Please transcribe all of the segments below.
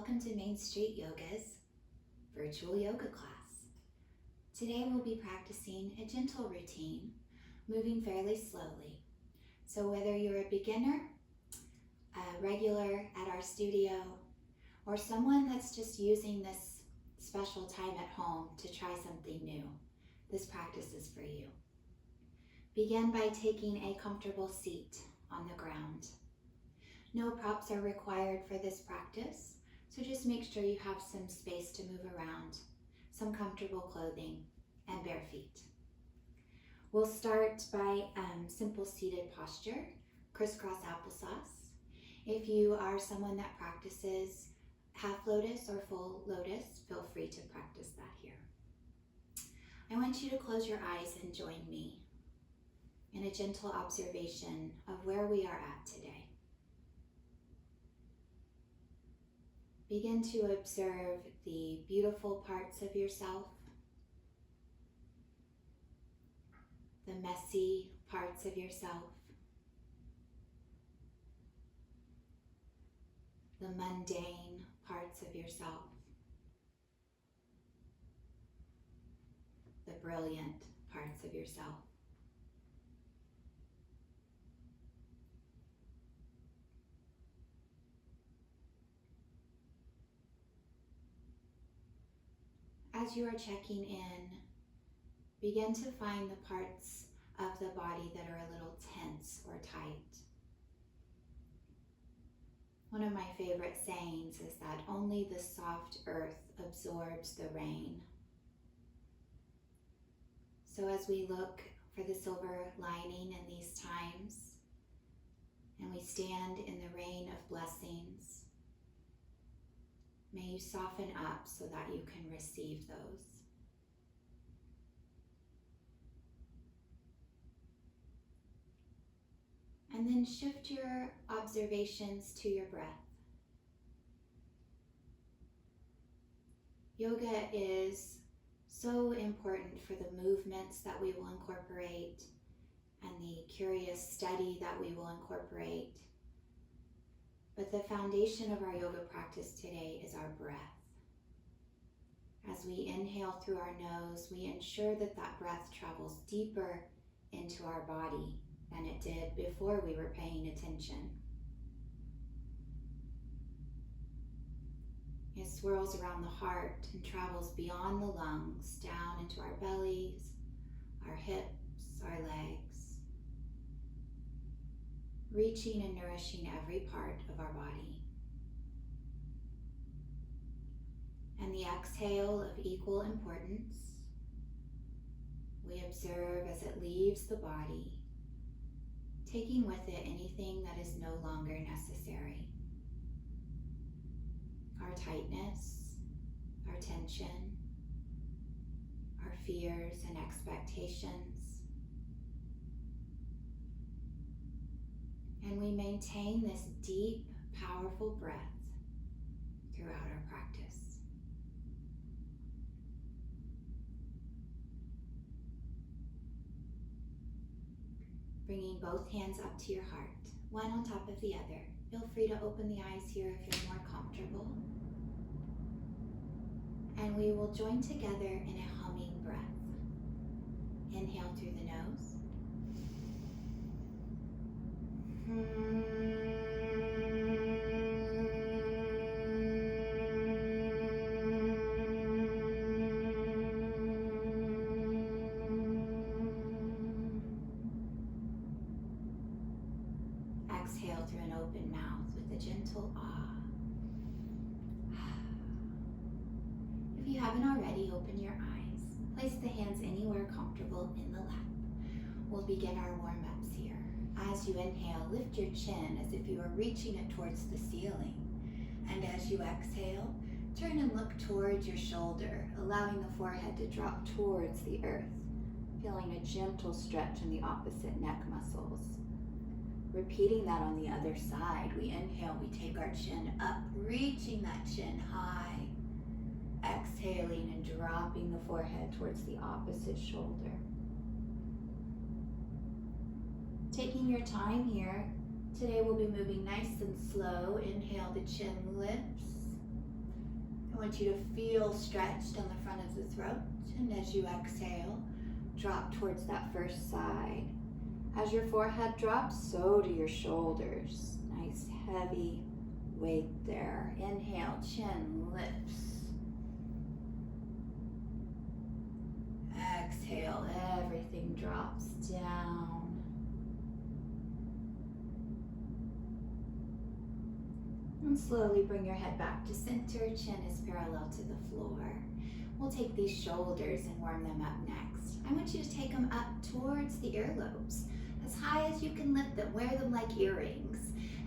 Welcome to Main Street Yoga's virtual yoga class. Today we'll be practicing a gentle routine, moving fairly slowly. So whether you're a beginner, a regular at our studio, or someone that's just using this special time at home to try something new, this practice is for you. Begin by taking a comfortable seat on the ground. No props are required for this practice, so just make sure you have some space to move around, some comfortable clothing, and bare feet. We'll start by simple seated posture, crisscross applesauce. If you are someone that practices half lotus or full lotus, feel free to practice that here. I want you to close your eyes and join me in a gentle observation of where we are at today. Begin to observe the beautiful parts of yourself, the messy parts of yourself, the mundane parts of yourself, the brilliant parts of yourself. As you are checking in, begin to find the parts of the body that are a little tense or tight. One of my favorite sayings is that only the soft earth absorbs the rain. So as we look for the silver lining in these times, and we stand in the rain of blessings, may you soften up so that you can receive those. And then shift your observations to your breath. Yoga is so important for the movements that we will incorporate and the curious study that we will incorporate. But the foundation of our yoga practice today is our breath. As we inhale through our nose, we ensure that that breath travels deeper into our body than it did before we were paying attention. It swirls around the heart and travels beyond the lungs, down into our bellies, our hips, our legs, reaching and nourishing every part of our body. And the exhale of equal importance, we observe as it leaves the body, taking with it anything that is no longer necessary. Our tightness, our tension, our fears and expectations. And we maintain this deep, powerful breath throughout our practice. Bringing both hands up to your heart, one on top of the other. Feel free to open the eyes here if you're more comfortable. And we will join together in a humming breath. Inhale through the nose. Exhale through an open mouth with a gentle ah. If you haven't already, open your eyes. Place the hands anywhere comfortable in the lap. We'll begin our warm-ups here. As you inhale, lift your chin as if you were reaching it towards the ceiling. And as you exhale, turn and look towards your shoulder, allowing the forehead to drop towards the earth, feeling a gentle stretch in the opposite neck muscles. Repeating that on the other side. We inhale, we take our chin up, reaching that chin high. Exhaling and dropping the forehead towards the opposite shoulder. Taking your time here, today we'll be moving nice and slow. Inhale, the chin lifts. I want you to feel stretched on the front of the throat, and as you exhale, drop towards that first side. As your forehead drops, so do your shoulders. Nice heavy weight there. Inhale, chin lifts. Exhale, everything drops down. And slowly bring your head back to center. Chin is parallel to the floor. We'll take these shoulders and warm them up next. I want you to take them up towards the earlobes. As high as you can lift them, wear them like earrings.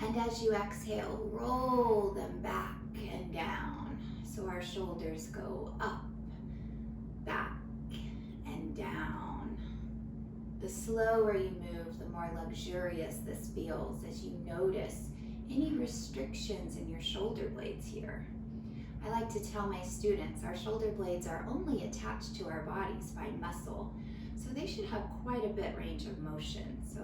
And as you exhale, roll them back and down. So our shoulders go up, back, and down. The slower you move, the more luxurious this feels as you notice any restrictions in your shoulder blades here. I like to tell my students our shoulder blades are only attached to our bodies by muscle, so they should have quite a bit range of motion. So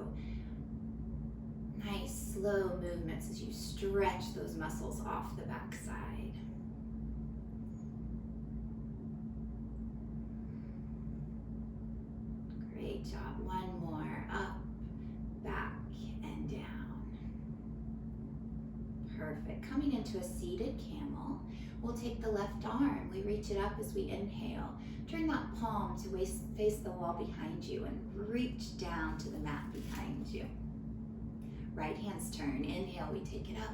nice slow movements as you stretch those muscles off the backside. Great job. One more. Up, back, and down. Perfect. Coming into a seated camel, we'll take the left arm. We reach it up as we inhale. Turn that palm to face the wall behind you and reach down to the mat behind you. Right hand's turn. Inhale, we take it up.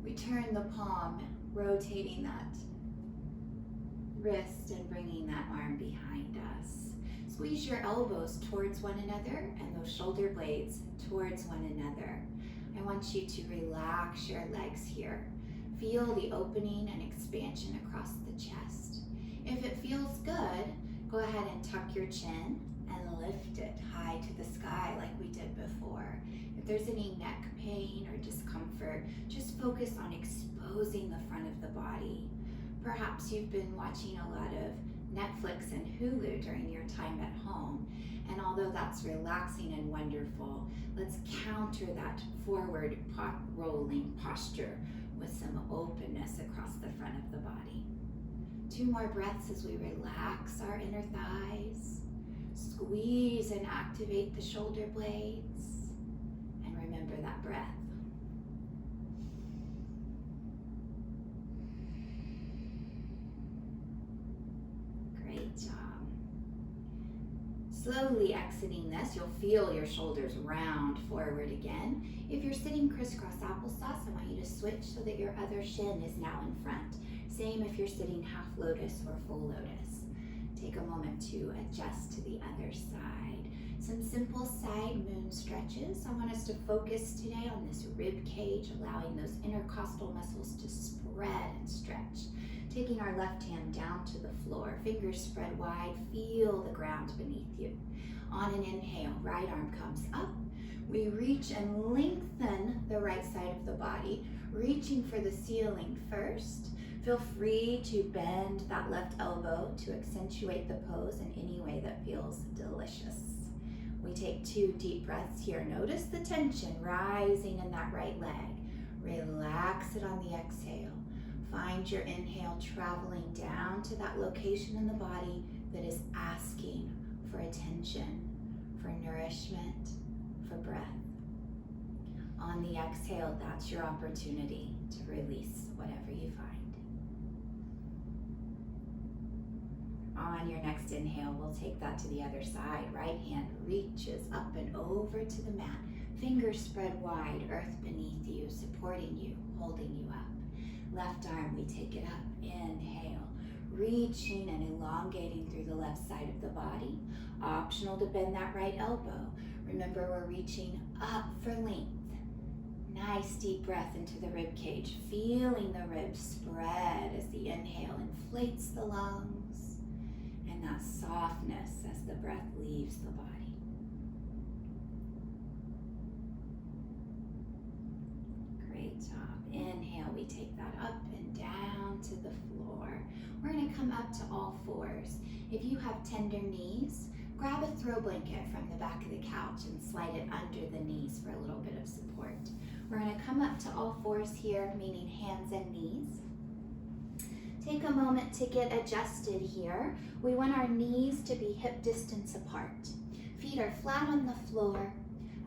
We turn the palm, rotating that wrist and bringing that arm behind us. Squeeze your elbows towards one another and those shoulder blades towards one another. I want you to relax your legs here. Feel the opening and expansion across the chest. If it feels good, go ahead and tuck your chin and lift it high to the sky like we did before. If there's any neck pain or discomfort, just focus on exposing the front of the body. Perhaps you've been watching a lot of Netflix and Hulu during your time at home, and although that's relaxing and wonderful, let's counter that forward rolling posture with some openness across the front of the body. 2 more breaths as we relax our inner thighs, squeeze and activate the shoulder blades, and remember that breath. Great job. Slowly exiting this, you'll feel your shoulders round forward again. If you're sitting crisscross applesauce, I want you to switch so that your other shin is now in front. Same if you're sitting half lotus or full lotus. Take a moment to adjust to the other side. Some simple side moon stretches. I want us to focus today on this rib cage, allowing those intercostal muscles to spread and stretch. Taking our left hand down to the floor, fingers spread wide, feel the ground beneath you. On an inhale, right arm comes up. We reach and lengthen the right side of the body, reaching for the ceiling first. Feel free to bend that left elbow to accentuate the pose in any way that feels delicious. We take 2 deep breaths here. Notice the tension rising in that right leg. Relax it on the exhale. Find your inhale traveling down to that location in the body that is asking for attention, for nourishment, for breath. On the exhale, that's your opportunity to release whatever you find. On your next inhale, we'll take that to the other side. Right hand reaches up and over to the mat. Fingers spread wide, earth beneath you, supporting you, holding you up. Left arm, we take it up. Inhale, reaching and elongating through the left side of the body. Optional to bend that right elbow. Remember, we're reaching up for length. Nice deep breath into the rib cage, feeling the ribs spread as the inhale inflates the lungs, and that softness as the breath leaves the body. Great job. Inhale, we take that up and down to the floor. We're going to come up to all fours. If you have tender knees, grab a throw blanket from the back of the couch and slide it under the knees for a little bit of support. We're going to come up to all fours here, meaning hands and knees. Take a moment to get adjusted here. We want our knees to be hip distance apart. Feet are flat on the floor,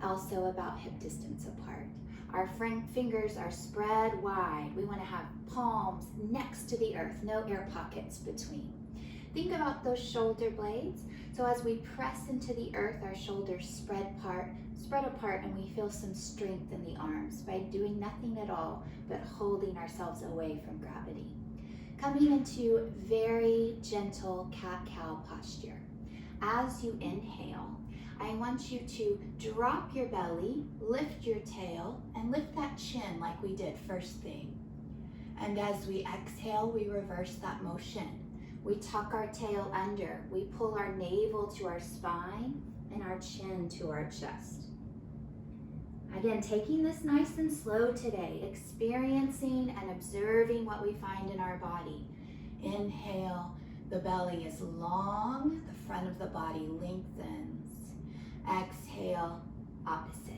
also about hip distance apart. Our fingers are spread wide. We want to have palms next to the earth, no air pockets between. Think about those shoulder blades. So as we press into the earth, our shoulders spread apart, and we feel some strength in the arms by doing nothing at all but holding ourselves away from gravity. Coming into very gentle cat-cow posture. As you inhale, I want you to drop your belly, lift your tail, and lift that chin like we did first thing. And as we exhale, we reverse that motion. We tuck our tail under. We pull our navel to our spine and our chin to our chest. Again, taking this nice and slow today, experiencing and observing what we find in our body. Inhale, the belly is long, the front of the body lengthens. Exhale, opposite.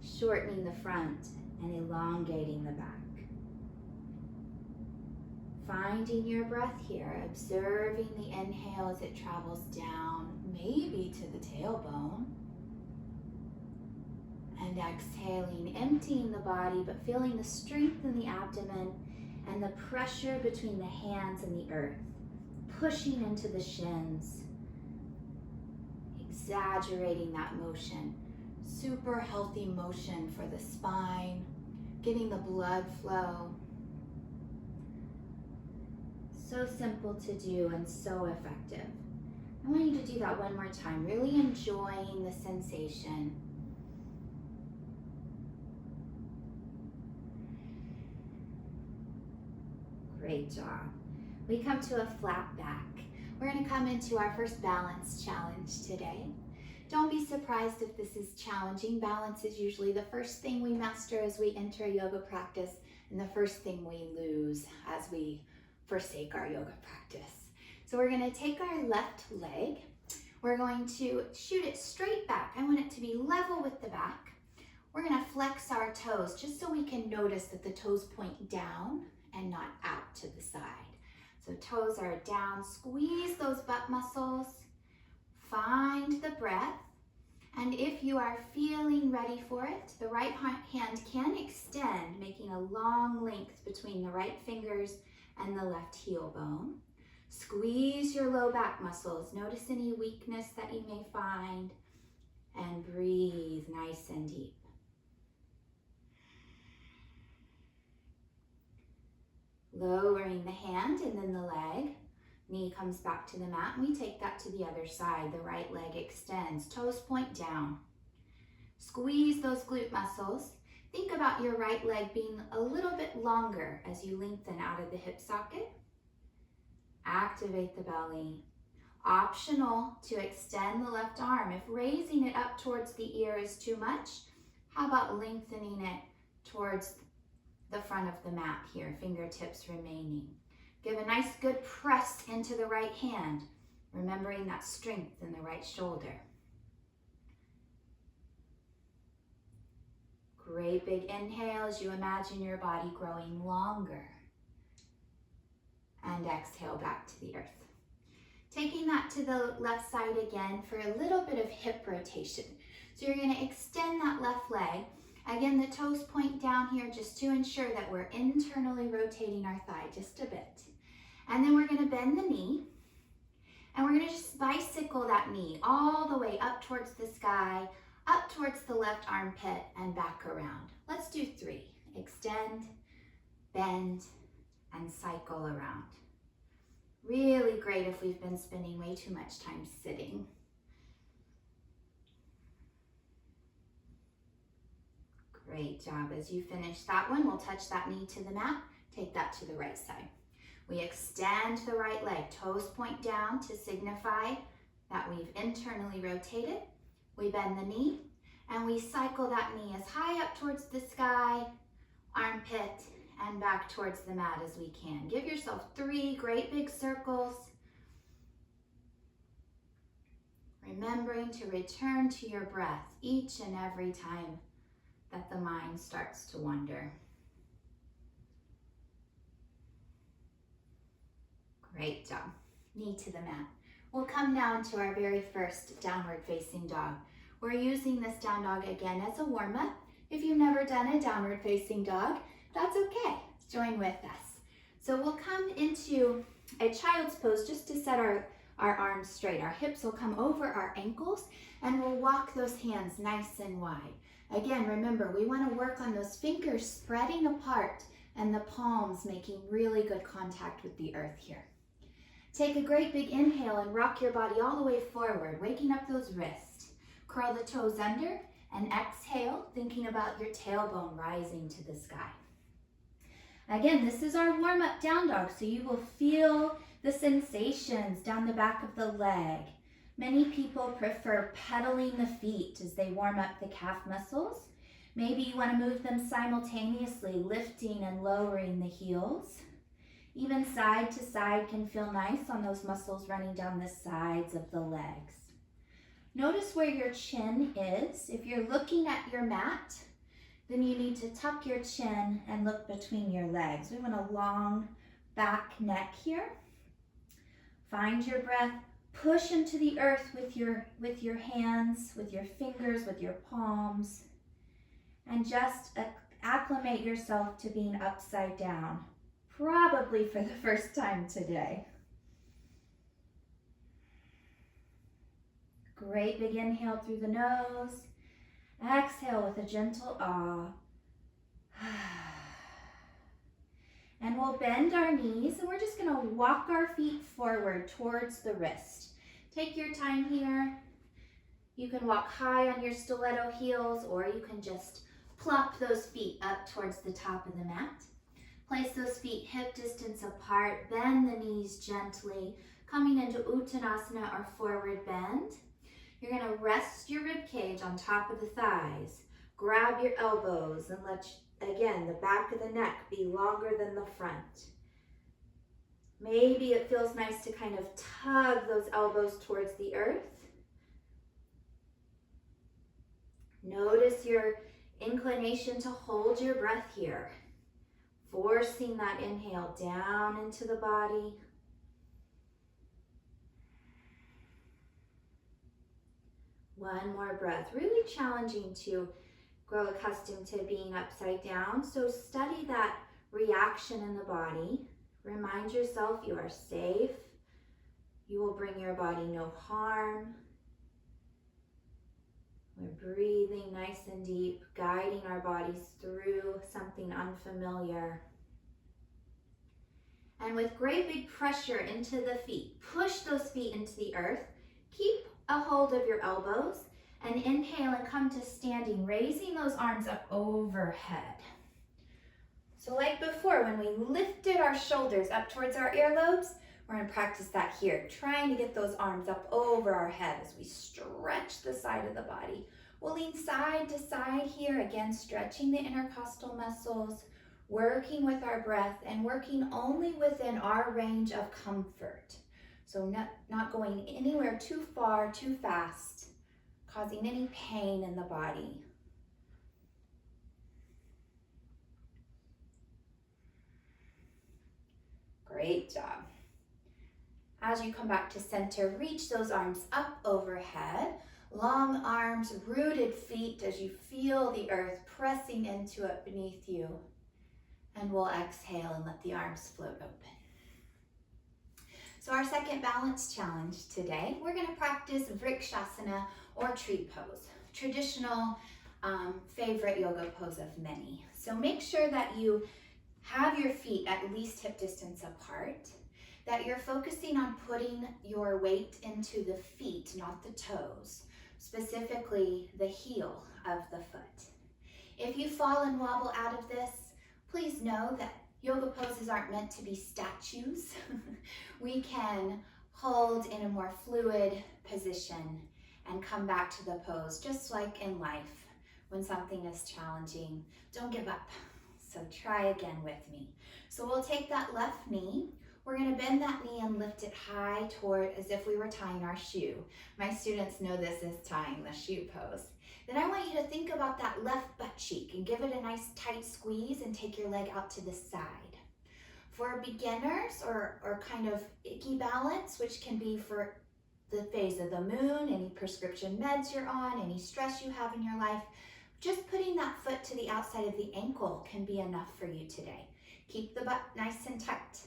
Shortening the front and elongating the back. Finding your breath here, observing the inhale as it travels down, maybe to the tailbone. And exhaling, emptying the body, but feeling the strength in the abdomen and the pressure between the hands and the earth. Pushing into the shins. Exaggerating that motion. Super healthy motion for the spine. Getting the blood flow. So simple to do and so effective. I want you to do that one more time, really enjoying the sensation. Great job. We come to a flat back. We're going to come into our first balance challenge today. Don't be surprised if this is challenging. Balance is usually the first thing we master as we enter yoga practice, and the first thing we lose as we forsake our yoga practice. So we're going to take our left leg. We're going to shoot it straight back. I want it to be level with the back. We're going to flex our toes just so we can notice that the toes point down and not out to the side. So toes are down, squeeze those butt muscles, find the breath, and if you are feeling ready for it, the right hand can extend, making a long length between the right fingers and the left heel bone. Squeeze your low back muscles, notice any weakness that you may find, and breathe nice and deep. Lowering the hand and then the leg. Knee comes back to the mat, and we take that to the other side. The right leg extends, toes point down. Squeeze those glute muscles. Think about your right leg being a little bit longer as you lengthen out of the hip socket. Activate the belly. Optional to extend the left arm. If raising it up towards the ear is too much, how about lengthening it towards the front of the mat here, fingertips remaining. Give a nice good press into the right hand, remembering that strength in the right shoulder. Great big inhale as you imagine your body growing longer. And exhale back to the earth. Taking that to the left side again for a little bit of hip rotation. So you're going to extend that left leg. Again, the toes point down here just to ensure that we're internally rotating our thigh just a bit. And then we're going to bend the knee. And we're going to just bicycle that knee all the way up towards the sky, up towards the left armpit, and back around. Let's do 3. Extend, bend, and cycle around. Really great if we've been spending way too much time sitting. Great job. As you finish that one, we'll touch that knee to the mat, take that to the right side. We extend the right leg, toes point down to signify that we've internally rotated. We bend the knee, and we cycle that knee as high up towards the sky, armpit, and back towards the mat as we can. Give yourself 3 great big circles. Remembering to return to your breath each and every time that the mind starts to wander. Great job. Knee to the mat. We'll come now into our very first downward facing dog. We're using this down dog again as a warm-up. If you've never done a downward facing dog, that's okay. Join with us. So we'll come into a child's pose just to set our arms straight. Our hips will come over our ankles and we'll walk those hands nice and wide. Again, remember, we want to work on those fingers spreading apart and the palms making really good contact with the earth here. Take a great big inhale and rock your body all the way forward, waking up those wrists. Curl the toes under and exhale, thinking about your tailbone rising to the sky. Again, this is our warm-up down dog, so you will feel the sensations down the back of the leg. Many people prefer pedaling the feet as they warm up the calf muscles. Maybe you want to move them simultaneously, lifting and lowering the heels. Even side to side can feel nice on those muscles running down the sides of the legs. Notice where your chin is. If you're looking at your mat, then you need to tuck your chin and look between your legs. We want a long back neck here. Find your breath. Push into the earth with your hands, with your fingers, with your palms. And just acclimate yourself to being upside down, probably for the first time today. Great big inhale through the nose. Exhale with a gentle ah. And we'll bend our knees and we're just going to walk our feet forward towards the wrist. Take your time here. You can walk high on your stiletto heels or you can just plop those feet up towards the top of the mat. Place those feet hip distance apart. Bend the knees gently, coming into Uttanasana or forward bend. You're going to rest your rib cage on top of the thighs. Grab your elbows and let, again, the back of the neck be longer than the front. Maybe it feels nice to kind of tug those elbows towards the earth. Notice your inclination to hold your breath here. Forcing that inhale down into the body. One more breath. Really challenging to grow accustomed to being upside down. So study that reaction in the body. Remind yourself you are safe. You will bring your body no harm. We're breathing nice and deep, guiding our bodies through something unfamiliar. And with great big pressure into the feet, push those feet into the earth. Keep a hold of your elbows and inhale and come to standing, raising those arms up overhead. So like before, when we lifted our shoulders up towards our earlobes, we're going to practice that here, trying to get those arms up over our head as we stretch the side of the body. We'll lean side to side here, again, stretching the intercostal muscles, working with our breath and working only within our range of comfort. So not going anywhere too far, too fast, causing any pain in the body. Great job. As you come back to center, reach those arms up overhead. Long arms, rooted feet as you feel the earth pressing into it beneath you. And we'll exhale and let the arms float open. So our second balance challenge today, we're going to practice Vrikshasana or tree pose. Traditional favorite yoga pose of many. So make sure that you have your feet at least hip distance apart, that you're focusing on putting your weight into the feet, not the toes, specifically the heel of the foot. If you fall and wobble out of this, please know that yoga poses aren't meant to be statues. We can hold in a more fluid position and come back to the pose, just like in life. When something is challenging, don't give up. So try again with me. So we'll take that left knee. We're going to bend that knee and lift it high toward as if we were tying our shoe. My students know this is tying the shoe pose. Then I want you to think about that left butt cheek and give it a nice tight squeeze and take your leg out to the side. For beginners or kind of icky balance, which can be for the phase of the moon, any prescription meds you're on, any stress you have in your life, just putting that foot to the outside of the ankle can be enough for you today. Keep the butt nice and tight.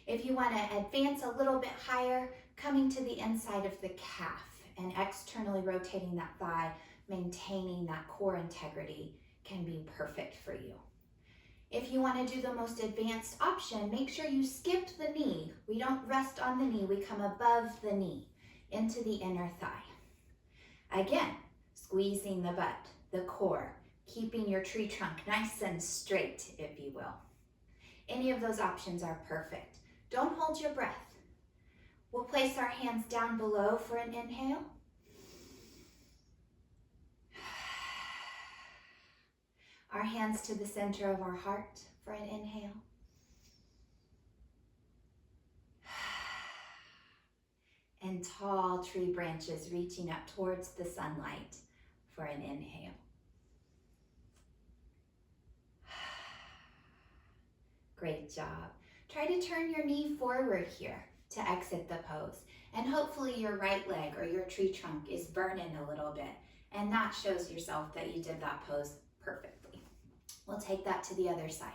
If you want to advance a little bit higher, coming to the inside of the calf and externally rotating that thigh, maintaining that core integrity can be perfect for you. If you want to do the most advanced option, make sure you skip the knee. We don't rest on the knee, we come above the knee into the inner thigh. Again, squeezing the butt, the core, keeping your tree trunk nice and straight, if you will. Any of those options are perfect. Don't hold your breath. We'll place our hands down below for an inhale. Our hands to the center of our heart for an inhale. And tall tree branches reaching up towards the sunlight for an inhale. Great job. Try to turn your knee forward here to exit the pose. And hopefully your right leg or your tree trunk is burning a little bit. And that shows yourself that you did that pose perfectly. We'll take that to the other side.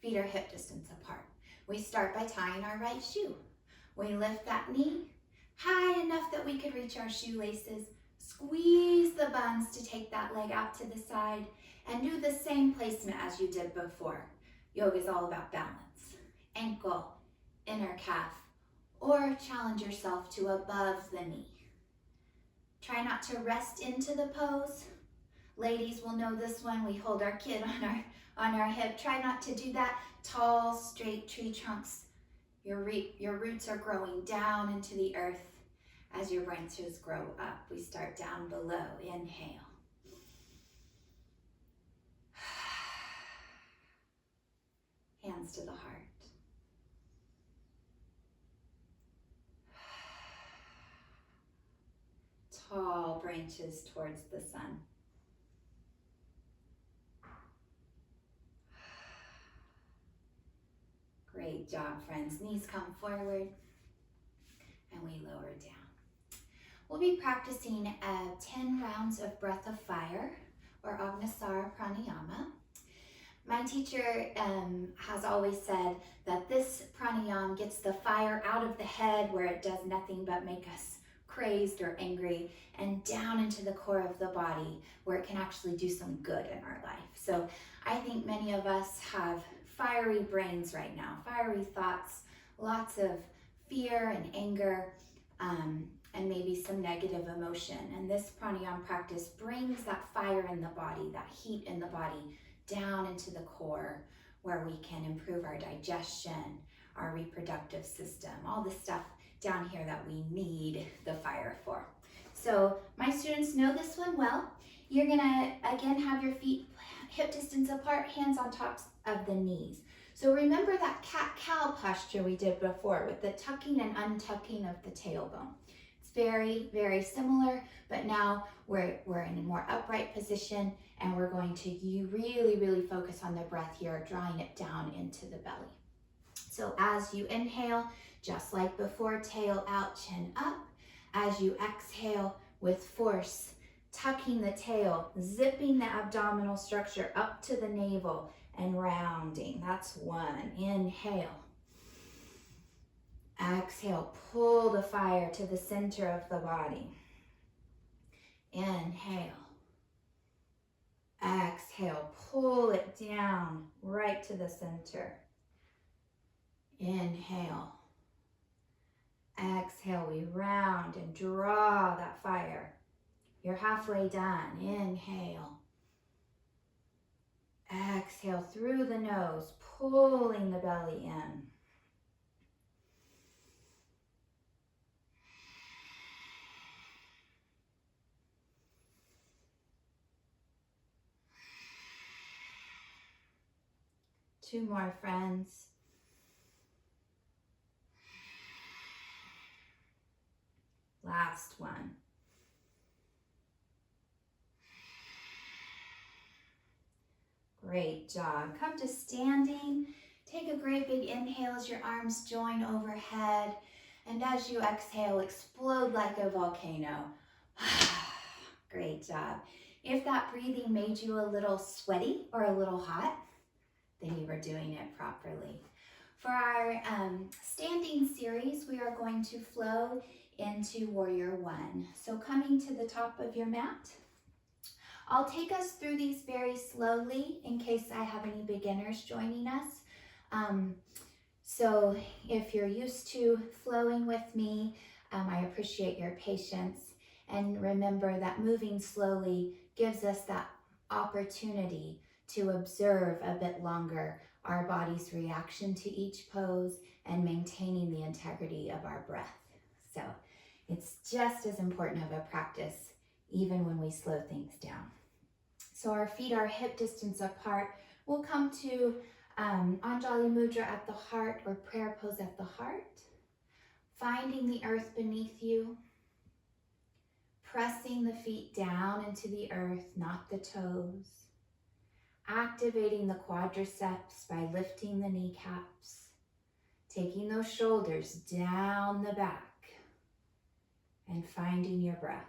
Feet are hip distance apart. We start by tying our right shoe. We lift that knee high enough that we could reach our shoelaces. Squeeze the buns to take that leg out to the side and do the same placement as you did before. Yoga is all about balance. Ankle, inner calf, or challenge yourself to above the knee. Try not to rest into the pose. Ladies will know this one. We hold our kid on our hip. Try not to do that. Tall, straight tree trunks. Your roots are growing down into the earth as your branches grow up. We start down below. Inhale. Hands to the heart. Tall branches towards the sun. Great job, friends. Knees come forward and we lower down. We'll be practicing 10 rounds of breath of fire or Agnisara pranayama. My teacher has always said that this pranayama gets the fire out of the head where it does nothing but make us crazed or angry, and down into the core of the body where it can actually do some good in our life. So I think many of us have fiery brains right now, fiery thoughts, lots of fear and anger, and maybe some negative emotion. And this pranayama practice brings that fire in the body, that heat in the body, down into the core where we can improve our digestion, our reproductive system, all the stuff down here that we need the fire for. So my students know this one well. You're gonna, again, have your feet hip distance apart, hands on top of the knees. So remember that cat-cow posture we did before with the tucking and untucking of the tailbone. It's very, very similar, but now we're in a more upright position, and we're going to really, really focus on the breath here, drawing it down into the belly. So as you inhale, just like before, tail out, chin up. As you exhale with force, tucking the tail, zipping the abdominal structure up to the navel and rounding. That's one. Inhale. Exhale, pull the fire to the center of the body. Inhale. Exhale, pull it down right to the center. Inhale. Exhale, we round and draw that fire. You're halfway done. Inhale. Exhale through the nose, pulling the belly in. Two more, friends. Last one. Great job. Come to standing. Take a great big inhale as your arms join overhead. And as you exhale, explode like a volcano. Great job. If that breathing made you a little sweaty or a little hot, then you were doing it properly. For our standing series, we are going to flow into Warrior One. So coming to the top of your mat, I'll take us through these very slowly in case I have any beginners joining us. So if you're used to flowing with me, I appreciate your patience. And remember that moving slowly gives us that opportunity to observe a bit longer our body's reaction to each pose and maintaining the integrity of our breath. So it's just as important of a practice even when we slow things down. So our feet are hip distance apart. We'll come to Anjali Mudra at the heart or prayer pose at the heart. Finding the earth beneath you. Pressing the feet down into the earth, not the toes. Activating the quadriceps by lifting the kneecaps. Taking those shoulders down the back. And finding your breath.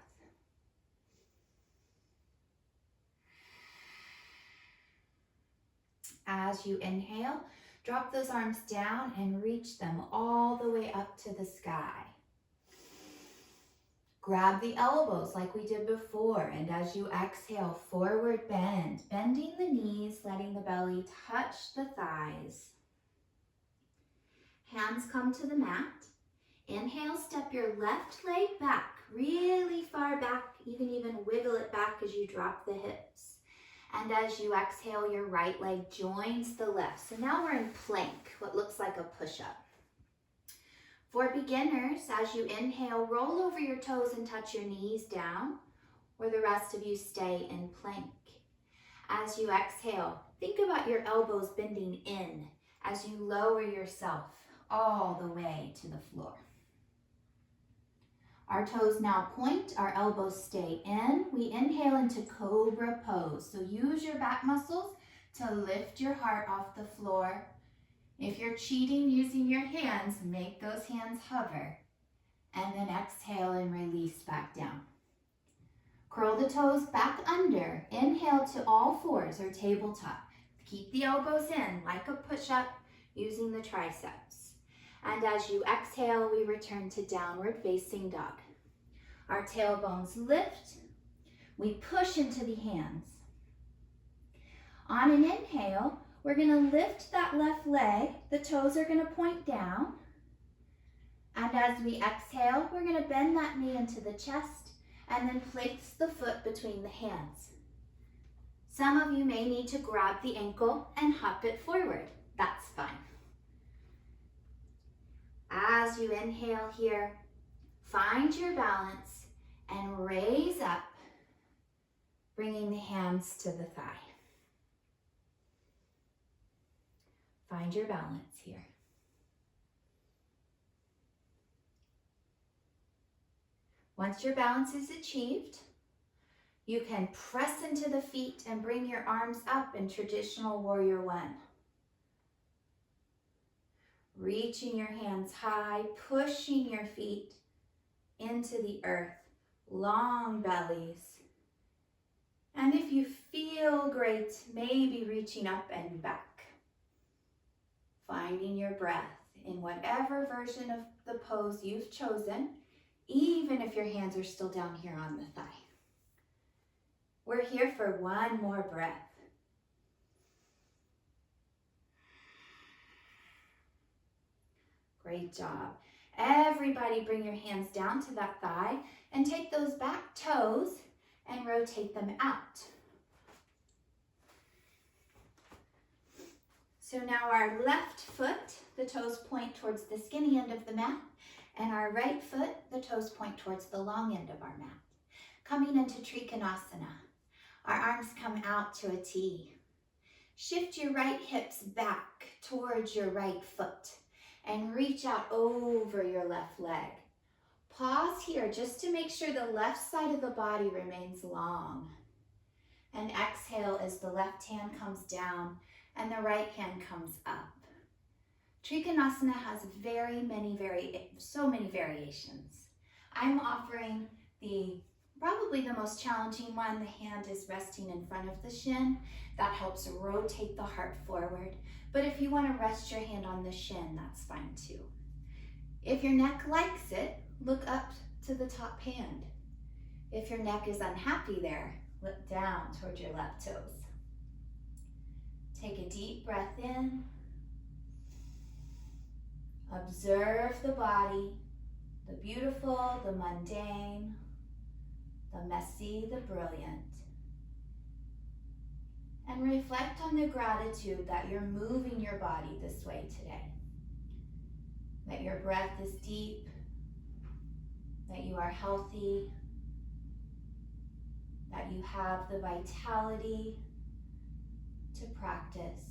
As you inhale, drop those arms down and reach them all the way up to the sky. Grab the elbows like we did before, and as you exhale, forward bend, bending the knees, letting the belly touch the thighs. Hands come to the mat. Inhale, step your left leg back, really far back. You can even wiggle it back as you drop the hips. And as you exhale, your right leg joins the left. So now we're in plank, what looks like a push-up. For beginners, as you inhale, roll over your toes and touch your knees down, or the rest of you stay in plank. As you exhale, think about your elbows bending in as you lower yourself all the way to the floor. Our toes now point, our elbows stay in. We inhale into cobra pose. So use your back muscles to lift your heart off the floor. If you're cheating using your hands, make those hands hover. And then exhale and release back down. Curl the toes back under. Inhale to all fours or tabletop. Keep the elbows in like a push-up using the triceps. And as you exhale, we return to downward facing dog. Our tailbones lift. We push into the hands. On an inhale, we're going to lift that left leg. The toes are going to point down. And as we exhale, we're going to bend that knee into the chest and then place the foot between the hands. Some of you may need to grab the ankle and hop it forward. That's fine. As you inhale here, find your balance and raise up, bringing the hands to the thigh. Find your balance here. Once your balance is achieved, you can press into the feet and bring your arms up in traditional Warrior One. Reaching your hands high, pushing your feet into the earth, long bellies. And if you feel great, maybe reaching up and back. Finding your breath in whatever version of the pose you've chosen, even if your hands are still down here on the thigh. We're here for one more breath. Great job. Everybody bring your hands down to that thigh and take those back toes and rotate them out. So now our left foot, the toes point towards the skinny end of the mat, and our right foot, the toes point towards the long end of our mat. Coming into Trikonasana, our arms come out to a T. Shift your right hips back towards your right foot and reach out over your left leg. Pause here just to make sure the left side of the body remains long. And exhale as the left hand comes down and the right hand comes up. Trikonasana has so many variations. I'm offering probably the most challenging one. The hand is resting in front of the shin. That helps rotate the heart forward. But if you want to rest your hand on the shin, that's fine too. If your neck likes it, look up to the top hand. If your neck is unhappy there, look down toward your left toes. Take a deep breath in. Observe the body, the beautiful, the mundane, the messy, the brilliant. And reflect on the gratitude that you're moving your body this way today. That your breath is deep, that you are healthy, that you have the vitality to practice.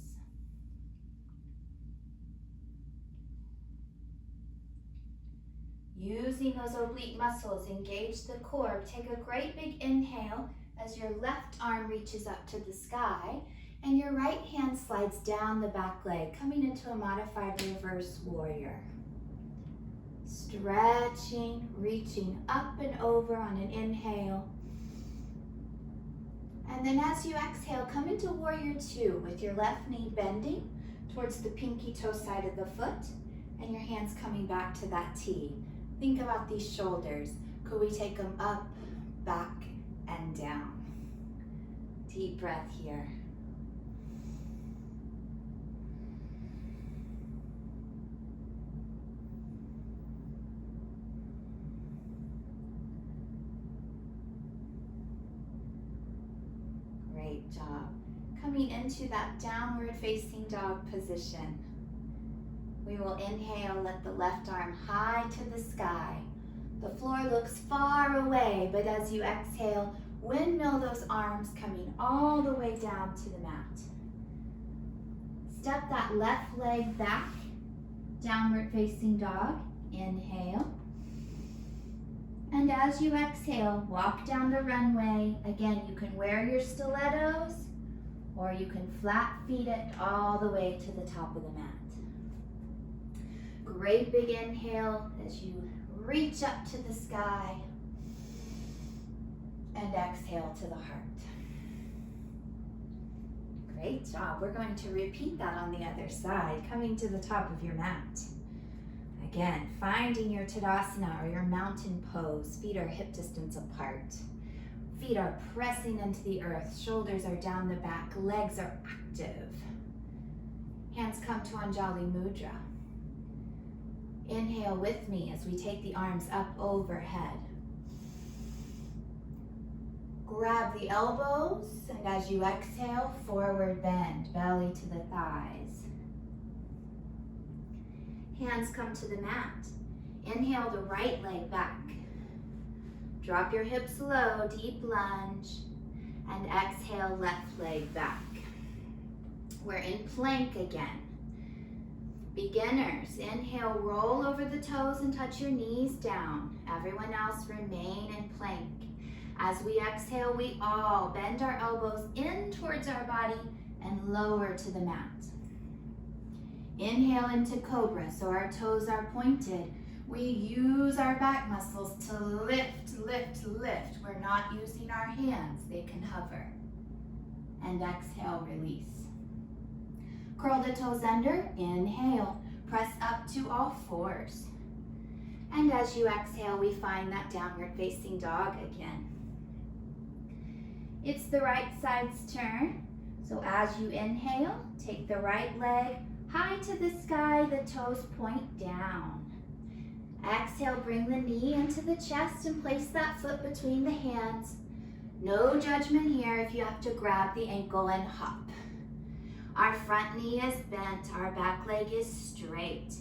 Using those oblique muscles, engage the core. Take a great big inhale as your left arm reaches up to the sky and your right hand slides down the back leg, coming into a modified reverse warrior. Stretching, reaching up and over on an inhale. And then as you exhale, come into warrior two with your left knee bending towards the pinky toe side of the foot and your hands coming back to that T. Think about these shoulders. Could we take them up, back, and down? Deep breath here. Great job. Coming into that downward facing dog position. We will inhale, let the left arm high to the sky. The floor looks far away, but as you exhale, windmill those arms coming all the way down to the mat. Step that left leg back, downward facing dog. Inhale. And as you exhale, walk down the runway. Again, you can wear your stilettos or you can flat feet it all the way to the top of the mat. Great big inhale as you reach up to the sky and exhale to the heart. Great job. We're going to repeat that on the other side, coming to the top of your mat. Again, finding your Tadasana or your mountain pose. Feet are hip distance apart. Feet are pressing into the earth. Shoulders are down the back. Legs are active. Hands come to Anjali Mudra. Inhale with me as we take the arms up overhead. Grab the elbows, and as you exhale, forward bend, belly to the thighs. Hands come to the mat. Inhale the right leg back. Drop your hips low, deep lunge, and exhale left leg back. We're in plank again. Beginners, inhale, roll over the toes and touch your knees down. Everyone else remain in plank. As we exhale, we all bend our elbows in towards our body and lower to the mat. Inhale into cobra, so our toes are pointed. We use our back muscles to lift, lift, lift. We're not using our hands, they can hover. And exhale, release. Curl the toes under, inhale, press up to all fours. And as you exhale, we find that downward facing dog again. It's the right side's turn. So as you inhale, take the right leg high to the sky, the toes point down. Exhale, bring the knee into the chest and place that foot between the hands. No judgment here if you have to grab the ankle and hop. Our front knee is bent, our back leg is straight.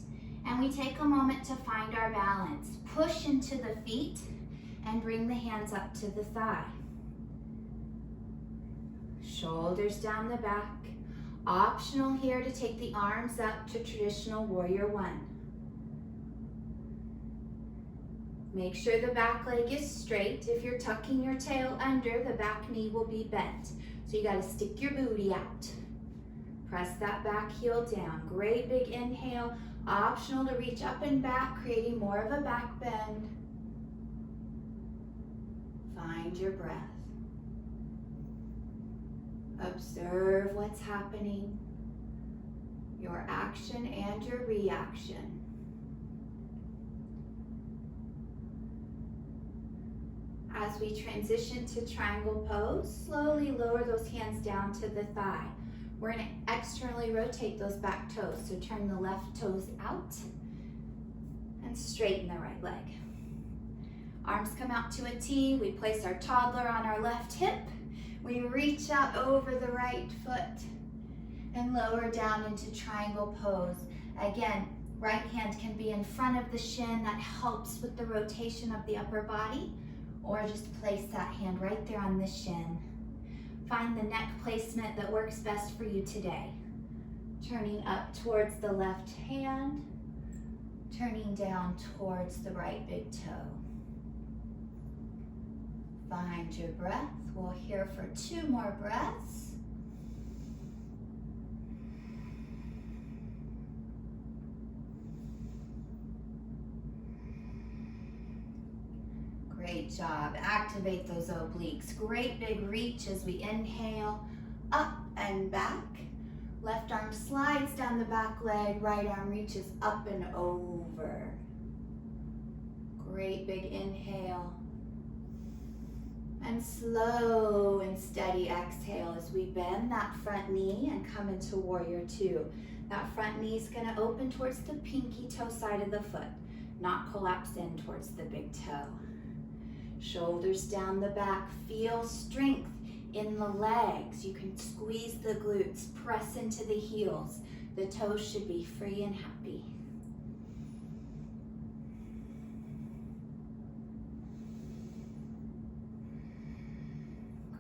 And we take a moment to find our balance. Push into the feet and bring the hands up to the thigh. Shoulders down the back. Optional here to take the arms up to traditional warrior one. Make sure the back leg is straight. If you're tucking your tail under, the back knee will be bent. So you gotta stick your booty out. Press that back heel down. Great big inhale. Optional to reach up and back, creating more of a back bend. Find your breath. Observe what's happening, your action and your reaction. As we transition to triangle pose, slowly lower those hands down to the thigh. We're going to externally rotate those back toes. So turn the left toes out and straighten the right leg. Arms come out to a T. We place our toddler on our left hip. We reach out over the right foot and lower down into triangle pose. Again, right hand can be in front of the shin. That helps with the rotation of the upper body. Or just place that hand right there on the shin. Find the neck placement that works best for you today. Turning up towards the left hand, turning down towards the right big toe. Find your breath. We'll here for 2 more breaths. Great job. Activate those obliques. Great big reach as we inhale, up and back. Left arm slides down the back leg, right arm reaches up and over. Great big inhale. And slow and steady exhale as we bend that front knee and come into warrior 2. That front knee is going to open towards the pinky toe side of the foot, not collapse in towards the big toe. Shoulders down the back, feel strength in the legs. You can squeeze the glutes, press into the heels. The toes should be free and happy.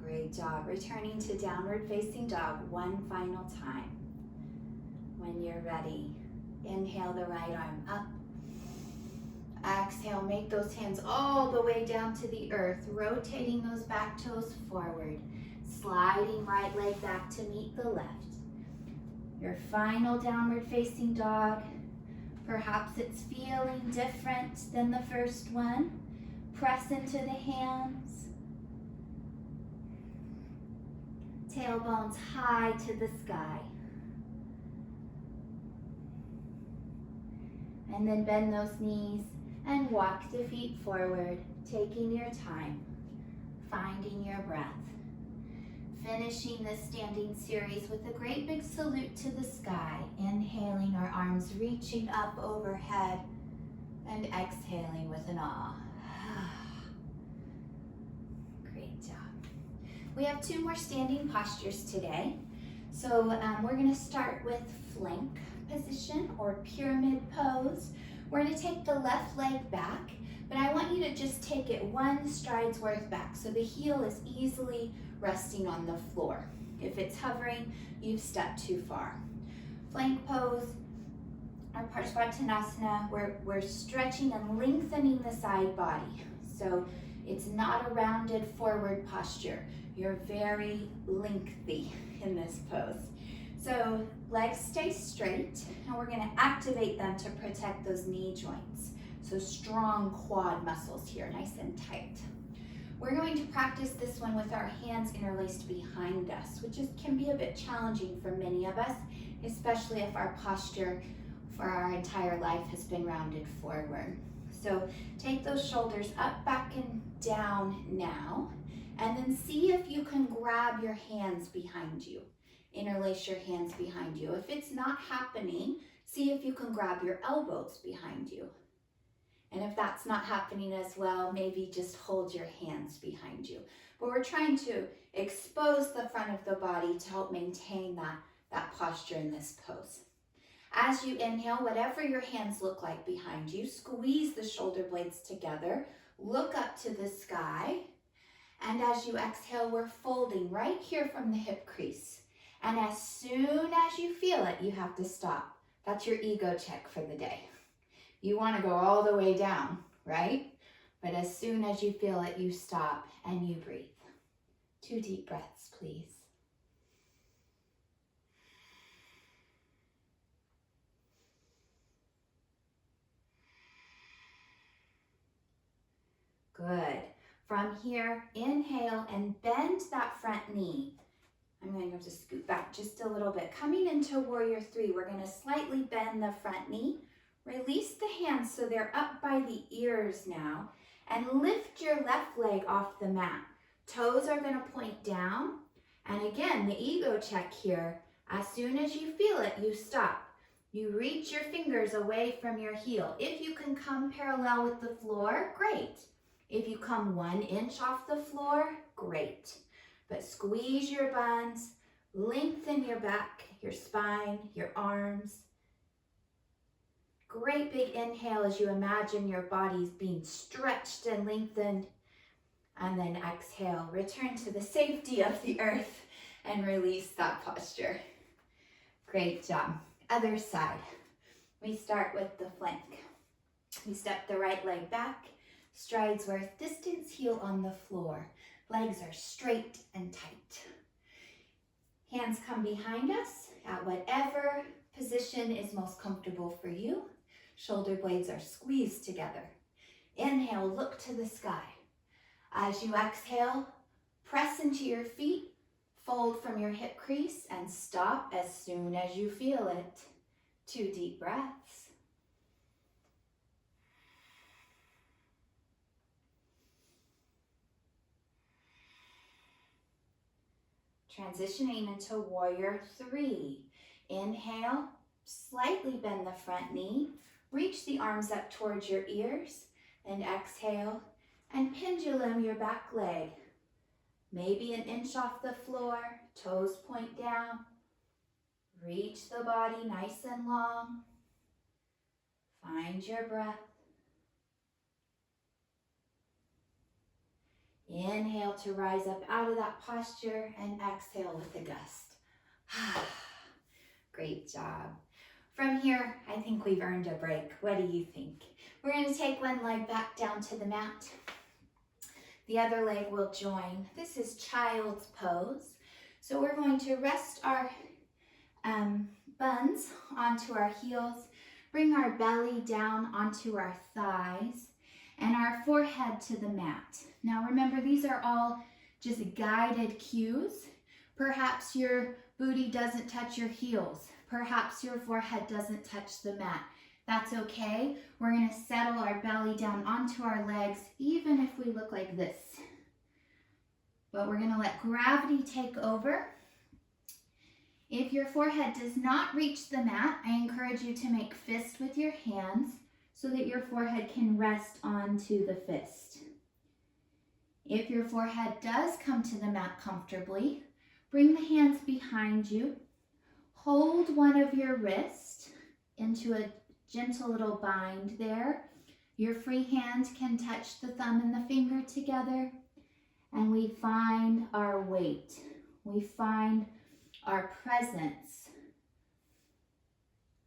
Great job. Returning to downward facing dog one final time. When you're ready, inhale the right arm up. Exhale, make those hands all the way down to the earth, rotating those back toes forward, sliding right leg back to meet the left. Your final downward facing dog. Perhaps it's feeling different than the first one. Press into the hands. Tailbones high to the sky. And then bend those knees and walk the feet forward, taking your time, finding your breath. Finishing this standing series with a great big salute to the sky, inhaling our arms reaching up overhead and exhaling with an ah. Great job. We have 2 more standing postures today. So we're going to start with flank position or pyramid pose. We're going to take the left leg back, but I want you to just take it 1 stride's worth back so the heel is easily resting on the floor. If it's hovering, you've stepped too far. Flank pose or Parsvartanasana, we're stretching and lengthening the side body. So it's not a rounded forward posture. You're very lengthy in this pose. So legs stay straight, and we're going to activate them to protect those knee joints. So strong quad muscles here, nice and tight. We're going to practice this one with our hands interlaced behind us, which can be a bit challenging for many of us, especially if our posture for our entire life has been rounded forward. So take those shoulders up, back, and down now, and then see if you can grab your hands behind you. Interlace your hands behind you. If it's not happening, see if you can grab your elbows behind you. And if that's not happening as well, maybe just hold your hands behind you. But we're trying to expose the front of the body to help maintain that posture in this pose. As you inhale, whatever your hands look like behind you, squeeze the shoulder blades together, look up to the sky, and as you exhale, we're folding right here from the hip crease. And as soon as you feel it, you have to stop. That's your ego check for the day. You want to go all the way down, right? But as soon as you feel it, you stop and you breathe. 2 deep breaths, please. Good. From here, inhale and bend that front knee. I'm going to have to scoot back just a little bit. Coming into warrior three, we're going to slightly bend the front knee. Release the hands so they're up by the ears now. And lift your left leg off the mat. Toes are going to point down. And again, the ego check here. As soon as you feel it, you stop. You reach your fingers away from your heel. If you can come parallel with the floor, great. If you come 1 inch off the floor, great. But squeeze your buns, lengthen your back, your spine, your arms. Great big inhale as you imagine your body's being stretched and lengthened. And then exhale, return to the safety of the earth and release that posture. Great job. Other side. We start with the flank. We step the right leg back, strides worth distance, heel on the floor. Legs are straight and tight. Hands come behind us at whatever position is most comfortable for you. Shoulder blades are squeezed together. Inhale, look to the sky. As you exhale, press into your feet, fold from your hip crease, and stop as soon as you feel it. 2 deep breaths. Transitioning into warrior three. Inhale, slightly bend the front knee, reach the arms up towards your ears, and exhale, and pendulum your back leg. Maybe 1 inch off the floor, toes point down. Reach the body nice and long. Find your breath. Inhale to rise up out of that posture and exhale with a gust. Great job. From here, I think we've earned a break. What do you think? We're going to take one leg back down to the mat. The other leg will join. This is child's pose. So we're going to rest our buns onto our heels, bring our belly down onto our thighs, and our forehead to the mat. Now remember, these are all just guided cues. Perhaps your booty doesn't touch your heels. Perhaps your forehead doesn't touch the mat. That's okay. We're going to settle our belly down onto our legs, even if we look like this. But we're going to let gravity take over. If your forehead does not reach the mat, I encourage you to make fist with your hands so that your forehead can rest onto the fist. If your forehead does come to the mat comfortably, bring the hands behind you. Hold one of your wrists into a gentle little bind there. Your free hand can touch the thumb and the finger together. And we find our weight. We find our presence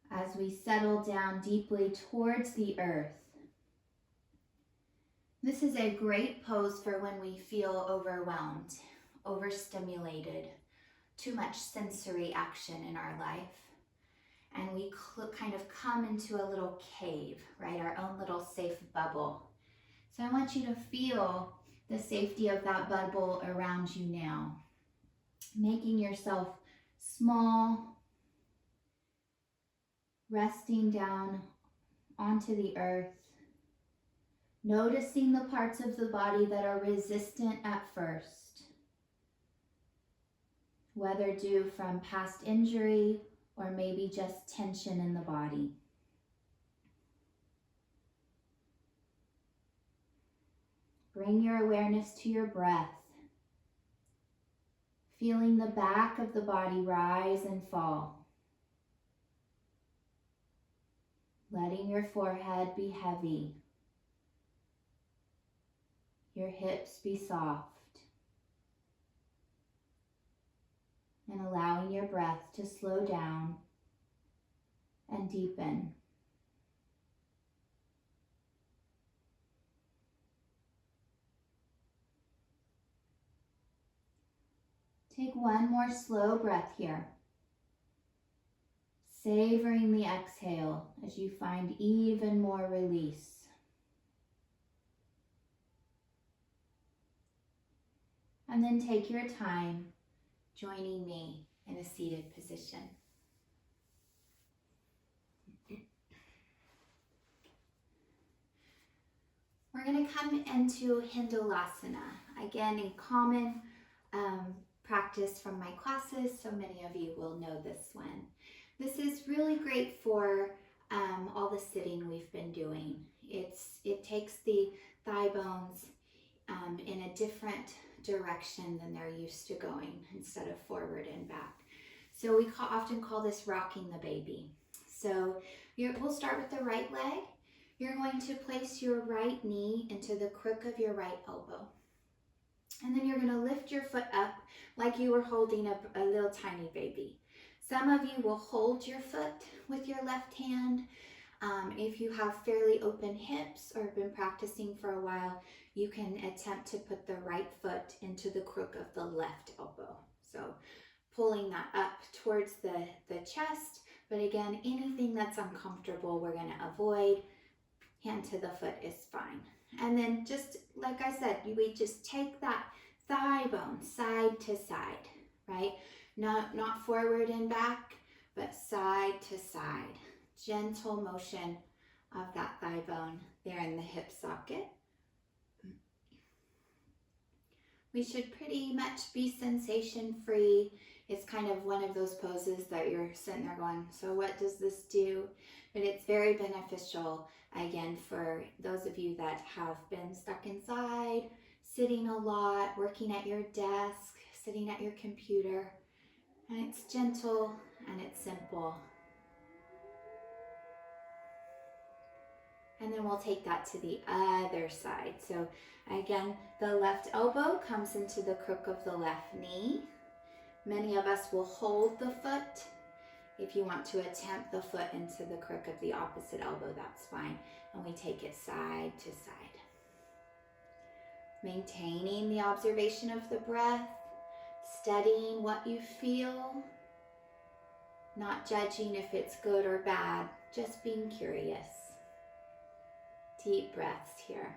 as we settle down deeply towards the earth. This is a great pose for when we feel overwhelmed, overstimulated, too much sensory action in our life. And we kind of come into a little cave, right? Our own little safe bubble. So I want you to feel the safety of that bubble around you now. Making yourself small, resting down onto the earth. Noticing the parts of the body that are resistant at first, whether due from past injury or maybe just tension in the body. Bring your awareness to your breath, feeling the back of the body rise and fall. Letting your forehead be heavy, your hips be soft, and allowing your breath to slow down and deepen. Take one more slow breath here, savoring the exhale as you find even more release. And then take your time joining me in a seated position. We're going to come into Hindulasana. Again, in common practice from my classes, so many of you will know this one. This is really great for all the sitting we've been doing. It takes the thigh bones in a different direction than they're used to going, instead of forward and back. So we often call this rocking the baby. So we'll start with the right leg. You're going to place your right knee into the crook of your right elbow. And then you're going to lift your foot up like you were holding a little tiny baby. Some of you will hold your foot with your left hand. If you have fairly open hips or have been practicing for a while, you can attempt to put the right foot into the crook of the left elbow. So pulling that up towards the chest. But again, anything that's uncomfortable, we're going to avoid. Hand to the foot is fine. And then just like I said, we just take that thigh bone side to side, right? Not forward and back, but side to side. Gentle motion of that thigh bone there in the hip socket. We should pretty much be sensation free. It's kind of one of those poses that you're sitting there going, so what does this do? But it's very beneficial, again, for those of you that have been stuck inside, sitting a lot, working at your desk, sitting at your computer. And it's gentle and it's simple. And then we'll take that to the other side. So again, the left elbow comes into the crook of the left knee. Many of us will hold the foot. If you want to attempt the foot into the crook of the opposite elbow, that's fine. And we take it side to side. Maintaining the observation of the breath, studying what you feel, not judging if it's good or bad, just being curious. Deep breaths here.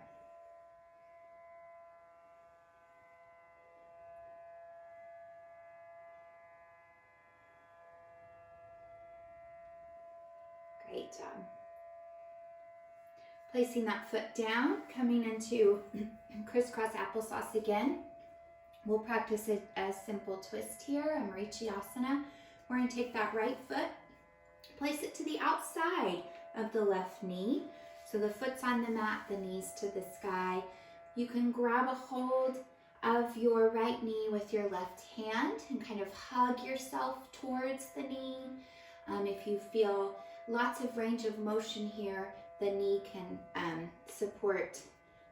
Great job. Placing that foot down, coming into crisscross applesauce again. We'll practice a simple twist here, Amrichiasana. We're going to take that right foot, place it to the outside of the left knee. So the foot's on the mat, the knee's to the sky. You can grab a hold of your right knee with your left hand and kind of hug yourself towards the knee. If you feel lots of range of motion here, the knee can support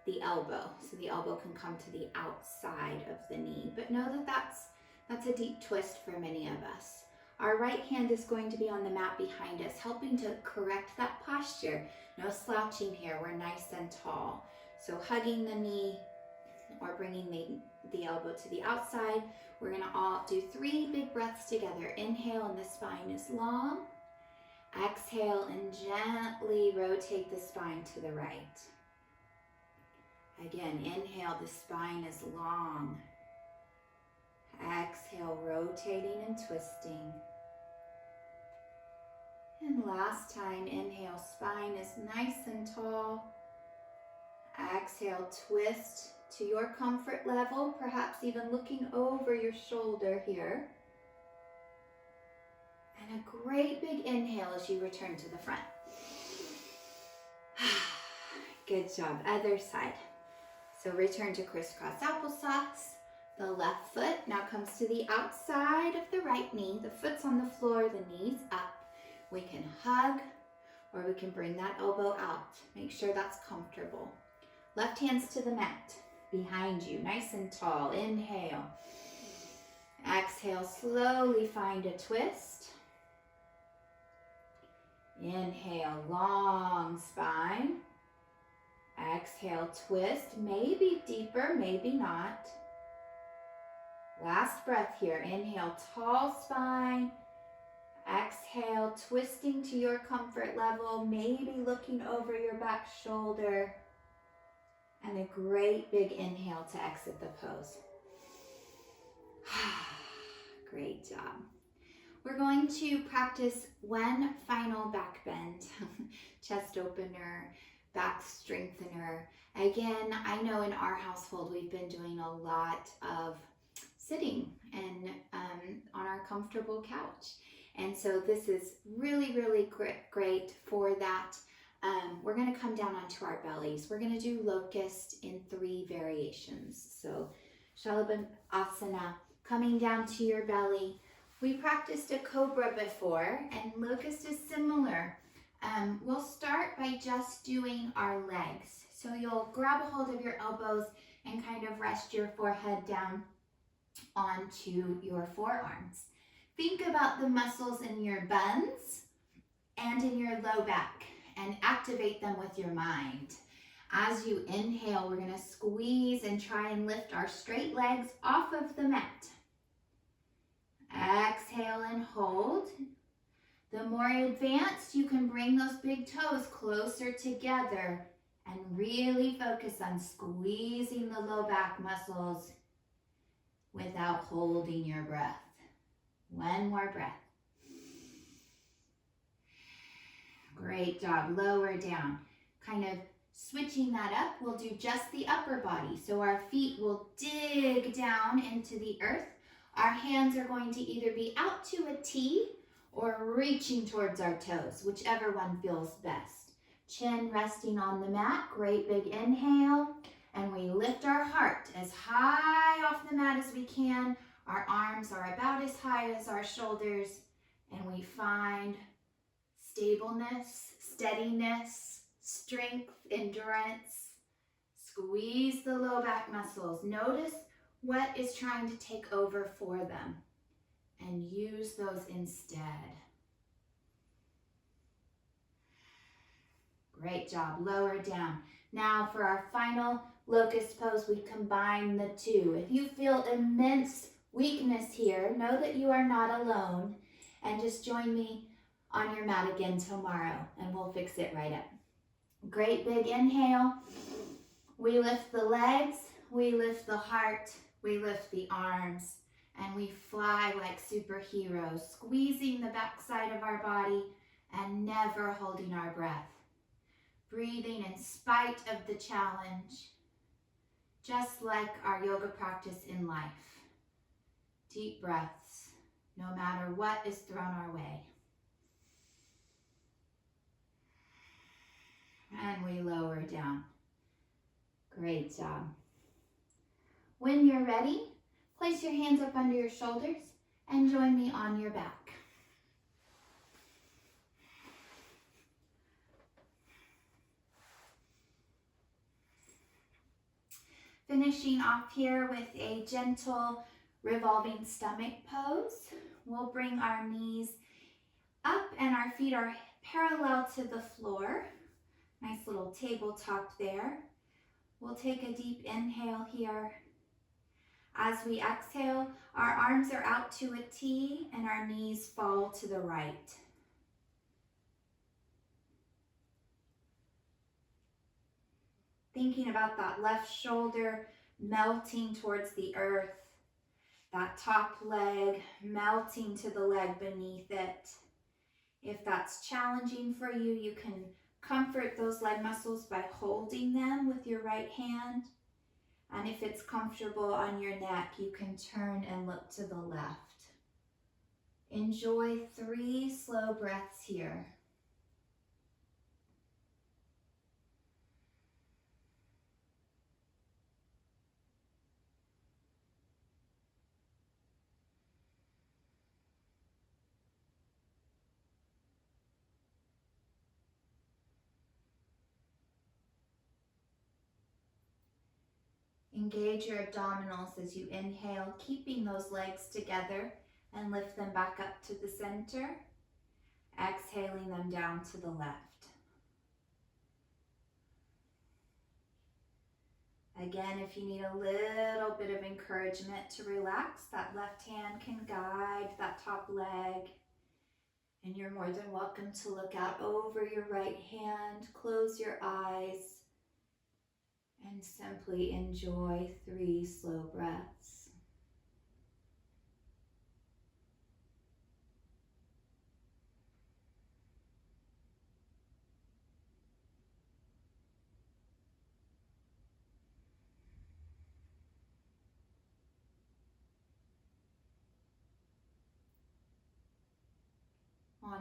the elbow. So the elbow can come to the outside of the knee. But know that that's a deep twist for many of us. Our right hand is going to be on the mat behind us, helping to correct that posture. No slouching here, we're nice and tall. So hugging the knee or bringing the elbow to the outside. We're gonna all do 3 big breaths together. Inhale and the spine is long. Exhale and gently rotate the spine to the right. Again, inhale, the spine is long. Exhale, rotating and twisting. And last time, inhale, spine is nice and tall. Exhale, twist to your comfort level, perhaps even looking over your shoulder here. And a great big inhale as you return to the front. Good job. Other side. So return to crisscross applesauce. The left foot now comes to the outside of the right knee. The foot's on the floor, the knee's up. We can hug or we can bring that elbow out. Make sure that's comfortable. Left hand's to the mat behind you, nice and tall. Inhale. Exhale, slowly find a twist. Inhale, long spine. Exhale, twist, maybe deeper, maybe not. Last breath here. Inhale, tall spine. Exhale, twisting to your comfort level, maybe looking over your back shoulder. And a great big inhale to exit the pose. Great job. We're going to practice one final back bend, chest opener, back strengthener. Again, I know in our household we've been doing a lot of sitting and on our comfortable couch. And so this is really, really great for that. We're going to come down onto our bellies. We're going to do locust in 3 variations. So Shalabhasana, coming down to your belly. We practiced a cobra before, and locust is similar. We'll start by just doing our legs. So you'll grab a hold of your elbows and kind of rest your forehead down onto your forearms. Think about the muscles in your buns and in your low back and activate them with your mind. As you inhale, we're going to squeeze and try and lift our straight legs off of the mat. Exhale and hold. The more advanced, you can bring those big toes closer together and really focus on squeezing the low back muscles without holding your breath. One more breath. Great job. Lower down. Kind of switching that up, we'll do just the upper body. So our feet will dig down into the earth. Our hands are going to either be out to a T or reaching towards our toes, whichever one feels best. Chin resting on the mat. Great big inhale. And we lift our heart as high off the mat as we can. Our arms are about as high as our shoulders. And we find stableness, steadiness, strength, endurance. Squeeze the low back muscles. Notice what is trying to take over for them and use those instead. Great job. Lower down. Now for our final locust pose, we combine the two. If you feel immense weakness here, know that you are not alone, and just join me on your mat again tomorrow and we'll fix it right up. Great big inhale. We lift the legs, we lift the heart, we lift the arms, and we fly like superheroes, squeezing the backside of our body and never holding our breath. Breathing in spite of the challenge, just like our yoga practice in life. Deep breaths, no matter what is thrown our way. And we lower down. Great job. When you're ready, place your hands up under your shoulders and join me on your back. Finishing off here with a gentle revolving stomach pose. We'll bring our knees up and our feet are parallel to the floor. Nice little tabletop there. We'll take a deep inhale here. As we exhale, our arms are out to a T and our knees fall to the right. Thinking about that left shoulder melting towards the earth, that top leg melting to the leg beneath it. If that's challenging for you, you can comfort those leg muscles by holding them with your right hand. And if it's comfortable on your neck, you can turn and look to the left. Enjoy 3 slow breaths here. Engage your abdominals as you inhale, keeping those legs together and lift them back up to the center. Exhaling them down to the left. Again, if you need a little bit of encouragement to relax, that left hand can guide that top leg. And you're more than welcome to look out over your right hand, close your eyes, and simply enjoy 3 slow breaths.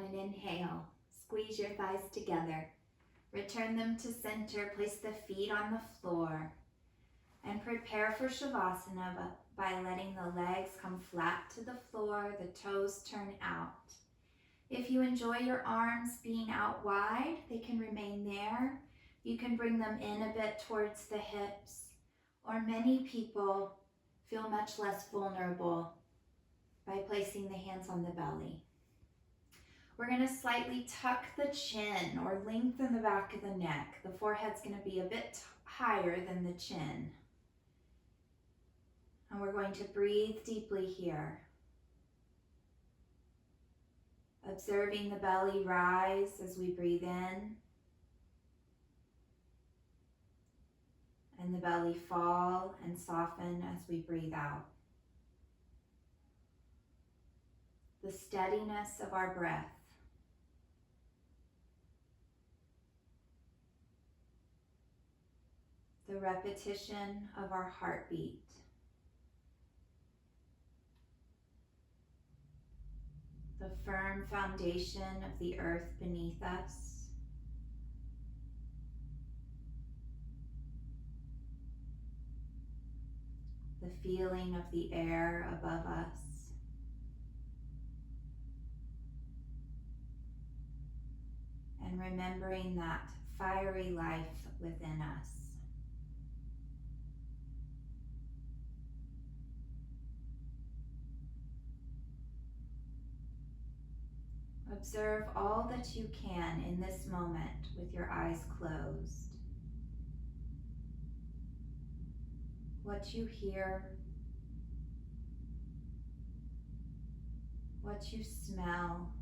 On an inhale, squeeze your thighs together. Return them to center. Place the feet on the floor. And prepare for Shavasana by letting the legs come flat to the floor, the toes turn out. If you enjoy your arms being out wide, they can remain there. You can bring them in a bit towards the hips, or many people feel much less vulnerable by placing the hands on the belly. We're going to slightly tuck the chin or lengthen the back of the neck. The forehead's going to be a bit higher than the chin. And we're going to breathe deeply here. Observing the belly rise as we breathe in. And the belly fall and soften as we breathe out. The steadiness of our breath. The repetition of our heartbeat. The firm foundation of the earth beneath us. The feeling of the air above us. And remembering that fiery life within us. Observe all that you can in this moment with your eyes closed. What you hear, what you smell,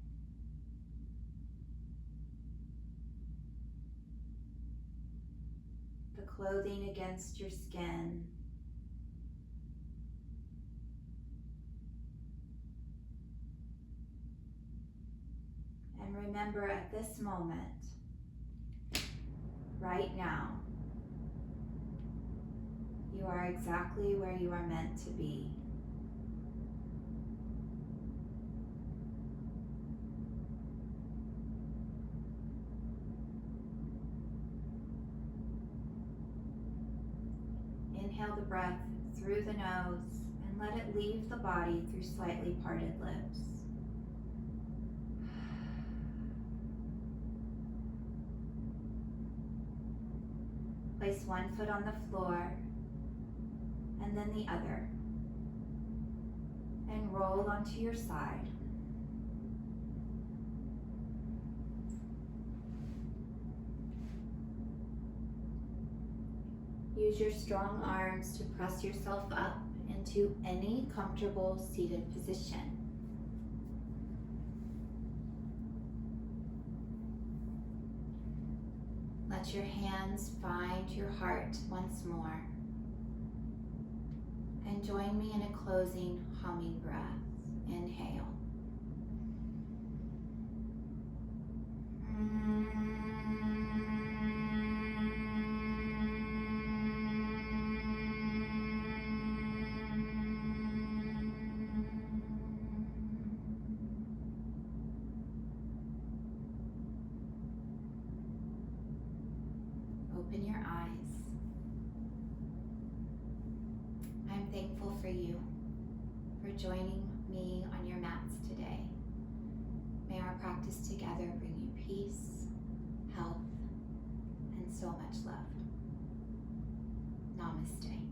the clothing against your skin, and remember at this moment, right now, you are exactly where you are meant to be. Inhale the breath through the nose and let it leave the body through slightly parted lips. Place one foot on the floor and then the other, and roll onto your side. Use your strong arms to press yourself up into any comfortable seated position. Let your hands find your heart once more. And join me in a closing humming breath. Inhale. Open your eyes. I'm thankful for you, for joining me on your mats today. May our practice together bring you peace, health, and so much love. Namaste.